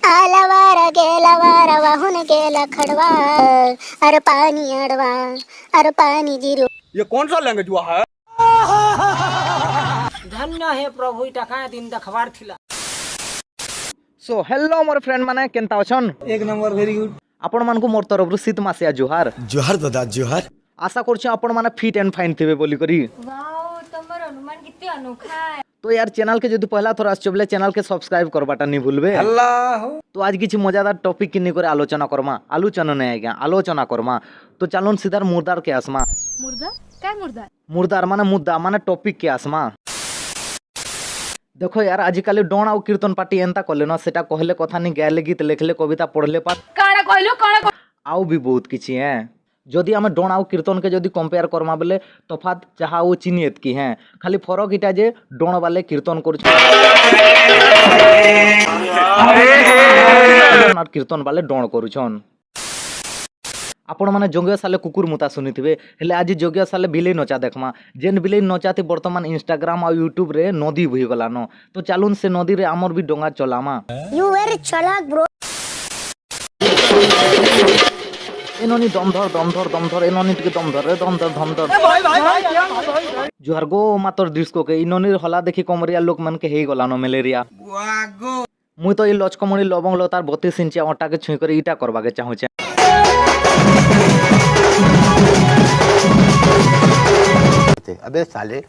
आलवार गेलवार वाहुन गेला खड़वा अरे पानी अड़वा अरे पानी जीरो। ये कौन सा लैंग्वेज हुआ है? धन्य हे प्रभु इटा का दिन देखबार थिला। सो हेलो मोर फ्रेंड माने केनता अछन? एक नंबर, वेरी गुड। आपण मानकु मोर तरफ शीत मासिया जोहार। जोहार दादा जोहार। आशा करछ आपण माने फिट एंड फाइन थिबे बोली करी। वाओ तमर अनुमान कितने अनोखा है। तो यार चैनल के जदि पहला थोड़ा आसचबले चैनल के सब्सक्राइब करबाटा नहीं भूलबे। अल्लाह हो। तो आज किछि मजादार टॉपिक किन्नी करे आलोचना करमा। आलोचना नहीं आज्ञा आलोचना करमा। तो चलोन सीधा मुर्दार के आसमा। मुर्दा काय मुर्दा? मुर्दार माने मुद्दा माने टॉपिक के आसमा। देखो यार आजिकल डोन आउ कीर्तन पार्टी एंता कले न सेटा कहले कथा नहीं गायले गीत लिखले कविता पढ़ले पाठ काड़ा कहलो काड़ा आउ भी बहुत किछि है। जदि आम डोन आउ कीर्तन के जदि कंपेयर करमा बेले तफात चाहा वो चिनियत की है। खाली फरक इटा जे डोन वाले कीर्तन कर कीर्तन वाले डोन करुछन। आपण माने जोगिया साले कुकुर मुता सुनिथिबे हेले आज जोगिया साले बिलेई नचा देखमा। जेन बिलेई नचाती वर्तमान इंस्टाग्राम और यूट्यूब रे नदी भई गलानो। तो चालुन से नदी रे आमर भी डोंगा चलामा। यू वेरी चालाक ब्रो। एनोनी दमधर एनोनी टिके दमधर रे दमधर भाई भाई भाई क्या भाई? जुहार गो मातर डिस्को के इनोनी हला देखि कमरिया लोक मन के हेई गलानो मलेरिया। मुई तो ई लचकमणी लवंग लतार 32 इंचिया अटा के छुई करे इटा करबा के चाहू छे। अबे साले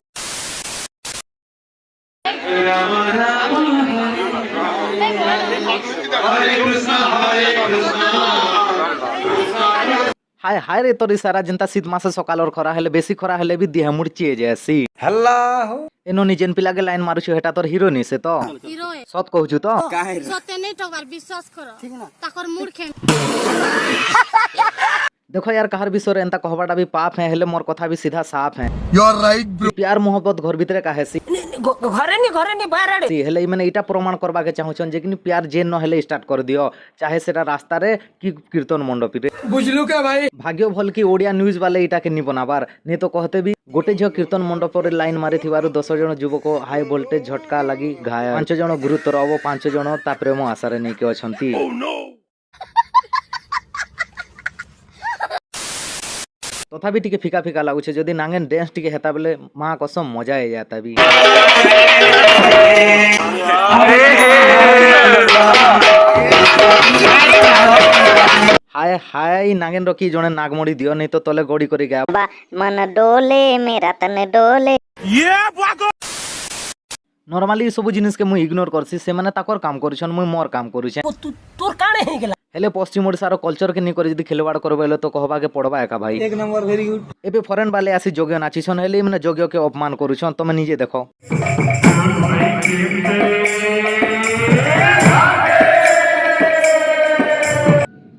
हाय हाय रे तोरी सारा जनता शीत मासे सकाल और खरा हेले बेसी खरा हेले भी देह मुड़चिए जैसी। अल्लाह हो। एनो निजेन पिला के लाइन मारुछु हेटा तोर हीरो नि से तो हीरो है सत कहूछु तो सते नहीं टोकर विश्वास करो ठीक ना ताकर मूड खेन। देखो यार कहार विषय रे एंता कहबाटा भी पाप है हेले मोर कथा भी सीधा साफ है। You are right bro. प्यार मोहब्बत घर भीतर काहे सी घरे नहीं बाहर आड़े हेले मैंने इटा प्रमाण करबा के चाहू छन जे कि प्यार जेन न हेले स्टार्ट कर दियो चाहे सेटा रास्ता रे कि कीर्तन मंडप रे। बुझलु के भाई? भाग्य भल की ओडिया न्यूज वाले इटा के नि बनाबार नहीं तो कहते भी गोटे झ कीर्तन मंडप रे लाइन मारी थिबारु 10 जण युवक हाई वोल्टेज झटका लगी घायल 5 जण गुरुतर अब 5 जण ता प्रेम आशा रे नै के अछंती। तथापि टिके फिका फिका लागुछे जदि नांगेन डांस टिके हेता बेले मां कसम मजा आ जाता भी। हाय हाय नांगेन रखी जने नागमोड़ी दियो नहीं तो तले गोड़ी करी गया मन डोले मेरा तन डोले। नॉर्मली सब जिनिस के मुई इग्नोर करसी से माने ताकर काम करूछन मुई मोर काम करूछे। तोर काणे हे गेला हेले पश्चिम ओडिसा कल्चर के नहीं करी जदि खेलवाड़ करबेले तो कहबा के पड़बा एका भाई। एक नंबर, वेरी गुड। एबे फॉरेन वाले आसी जोग्य नाचिछन हेले माने जोग्य के अपमान करूछन तमे निजे देखो।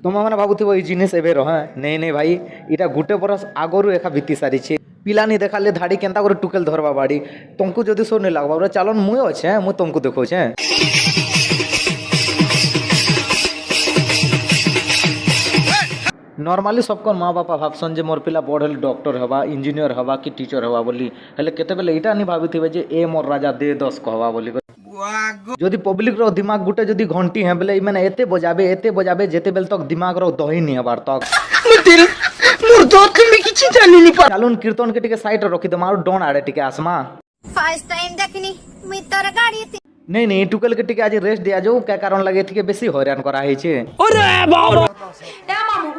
तुम मैंने भावुव ये जिनिस एबे रह नहीं नहीं भाई इटा गुटे बरस आगरू एका बीती सारी छे। पिला नहीं देखा ले धाड़ी केंता करे टुकेल धरबा बाड़ी तुमको जदि सो नहीं लगवा चलन मुई अच्छे मुई तुमको देखो छे। नॉर्मली सबको माँ बापा भावसन जे मोर पिला बड़ हेले डॉक्टर हवा इंजीनियर हवा कि टीचर हवा बोली हेले केते बेले इटा नहीं भाविथिबे जे ए मोर राजा दे 10 कहवा बोली। जदि पब्लिक रो दिमाग गुटे जदि घंटी है बेले माने एते बजाबे जेते बेल तक दिमाग रो दही नहीं हबार तक मोर दोत में किछि जानि नि पा चालून कीर्तन के टिके साइड रखि दे मारो डोन आड़े टिके आसमा। फर्स्ट टाइम देखनी मी तोर गाड़ी थी नहीं टुकल के टिके आज रेस्ट दिया जो क्या कारण लगे थी के बेसी हैरान करा है छे। अरे बाबा ए मामू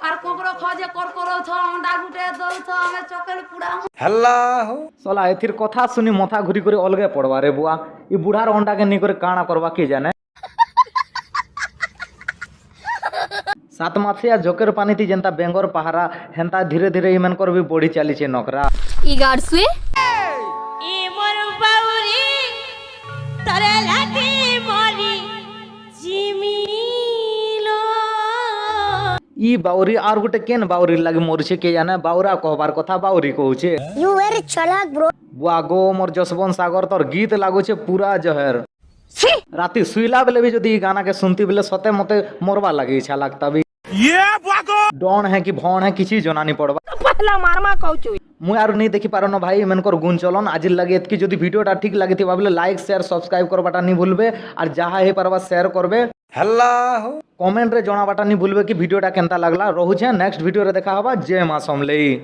आर कोकरो खजे कोरकोरो छ अंडा गुटे दल छ हमें चकल पुड़ा अल्लाह हो। सला एथिर कथा सुनी माथा घुरी करे अलगे पड़वा रे बुआ ई बुढ़ार अंडा के नहीं करे काना करवा के जाने। सात माथिया जोकर पानी थी जनता बेंगोर पहारा हेंता धीरे धीरे इमन कर भी बॉडी चली छे नखरा ई गाड़ सुए ई मोर बाउरी तरे लागी मोरी जिमिलो ई बाउरी आर गुटे केन बाउरी लागे मोर छे के जाने बाउरा कहबार कथा बाउरी कहू छे। यू वेरी चालाक ब्रो। बुआ गो मोर जसवंत सागर तोर गीत लागो छे पूरा जहर राती सुईला बेले भी जदि गाना के सुनती बेले सते मते मोरवा लगे इच्छा लगता भी ये डॉन है कि भौन है किसी जना नहीं पड़वा पहला मारमा कहू मुझे आर नहीं देखी पारन भाई मनकर गुण चलन आज लगे एतकी जदि वीडियोटा ठीक लगी भाई लाइक शेयर सब्सक्राइब करवाटा नहीं भूलबे और जहाँ हे पारबा शेयर करबे। हल्ला हो कमेंट रे जणाबाटा नहीं भूलबे कि वीडियोटा केनता लागला। रहुछे नेक्स्ट वीडियो रे देखा हवा। जय मां समलेई।